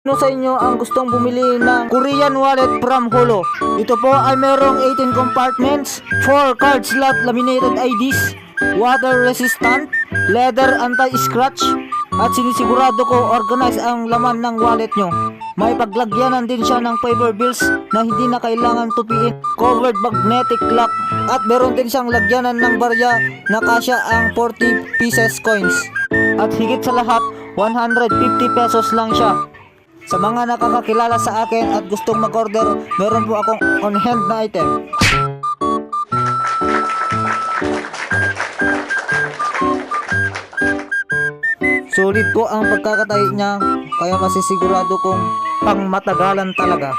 Sino sa inyo ang gustong bumili ng Korean wallet from Holo? Ito po ay merong 18 compartments, 4 card slot laminated IDs, water resistant, leather anti-scratch, at sinisigurado ko organize ang laman ng wallet nyo. May paglagyanan din siya ng paper bills na hindi na kailangan tupiin, covered magnetic lock, at meron din siyang lagyanan ng barya na kasya ang 40 pieces coins. At higit sa lahat, 150 pesos lang siya. Sa mga nakakakilala sa akin at gustong mag-order, meron po akong on-hand na item. Sulit po ang pagkakatahi niya, kaya masisigurado kong pang matagalan talaga.